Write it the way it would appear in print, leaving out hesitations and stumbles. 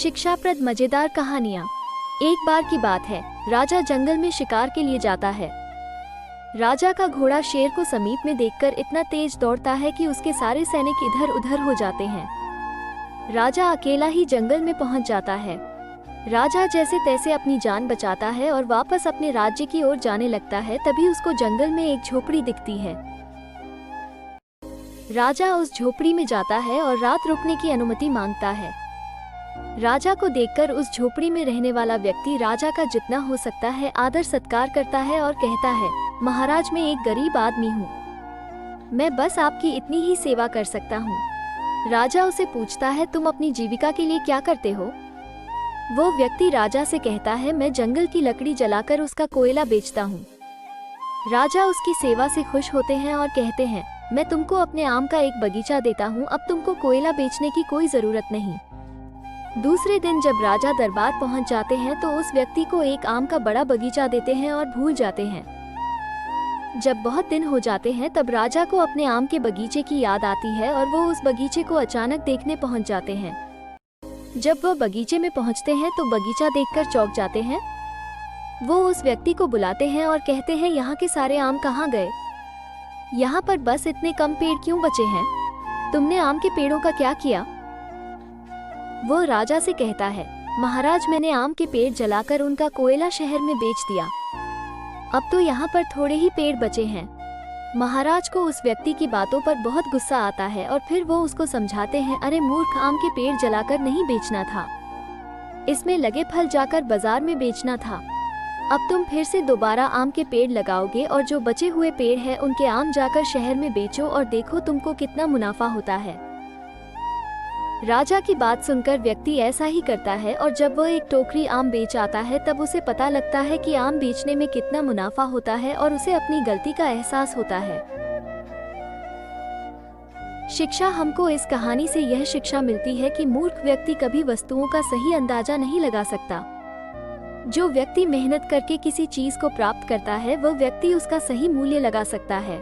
शिक्षाप्रद मजेदार कहानियाँ। एक बार की बात है, राजा जंगल में शिकार के लिए जाता है। राजा का घोड़ा शेर को समीप में देखकर इतना तेज दौड़ता है कि उसके सारे सैनिक इधर उधर हो जाते हैं। राजा अकेला ही जंगल में पहुंच जाता है। राजा जैसे तैसे अपनी जान बचाता है और वापस अपने राज्य की ओर जाने लगता है। तभी उसको जंगल में एक झोपड़ी दिखती है। राजा उस झोपड़ी में जाता है और रात रुकने की अनुमति मांगता है। राजा को देखकर उस झोपड़ी में रहने वाला व्यक्ति राजा का जितना हो सकता है आदर सत्कार करता है और कहता है, महाराज मैं एक गरीब आदमी हूँ, मैं बस आपकी इतनी ही सेवा कर सकता हूँ। राजा उसे पूछता है, तुम अपनी जीविका के लिए क्या करते हो? वो व्यक्ति राजा से कहता है, मैं जंगल की लकड़ी जलाकर उसका कोयला बेचता हूँ। राजा उसकी सेवा से खुश होते हैं और कहते हैं, मैं तुमको अपने आम का एक बगीचा देता हूँ, अब तुमको कोयला बेचने की कोई जरूरत नहीं। दूसरे दिन जब राजा दरबार पहुंच जाते हैं तो उस व्यक्ति को एक आम का बड़ा बगीचा देते हैं और भूल जाते हैं। जब बहुत दिन हो जाते हैं तब राजा को अपने आम के बगीचे की याद आती है और वो उस बगीचे को अचानक देखने पहुंच जाते हैं। जब वह बगीचे में पहुंचते हैं तो बगीचा देखकर चौंक जाते हैं। वो उस व्यक्ति को बुलाते हैं और कहते हैं, यहाँ के सारे आम कहाँ गए? यहाँ पर बस इतने कम पेड़ क्यों बचे हैं? तुमने आम के पेड़ों का क्या किया? वो राजा से कहता है, महाराज मैंने आम के पेड़ जलाकर उनका कोयला शहर में बेच दिया, अब तो यहाँ पर थोड़े ही पेड़ बचे हैं। महाराज को उस व्यक्ति की बातों पर बहुत गुस्सा आता है और फिर वो उसको समझाते हैं, अरे मूर्ख, आम के पेड़ जलाकर नहीं बेचना था, इसमें लगे फल जाकर बाजार में बेचना था। अब तुम फिर से दोबारा आम के पेड़ लगाओगे और जो बचे हुए पेड़ हैं उनके आम जाकर शहर में बेचो और देखो तुमको कितना मुनाफा होता है। राजा की बात सुनकर व्यक्ति ऐसा ही करता है और जब वह एक टोकरी आम बेच आता है तब उसे पता लगता है कि आम बेचने में कितना मुनाफा होता है और उसे अपनी गलती का एहसास होता है। शिक्षा हमको इस कहानी से यह शिक्षा मिलती है कि मूर्ख व्यक्ति कभी वस्तुओं का सही अंदाजा नहीं लगा सकता। जो व्यक्ति मेहनत करके किसी चीज को प्राप्त करता है वह व्यक्ति उसका सही मूल्य लगा सकता है।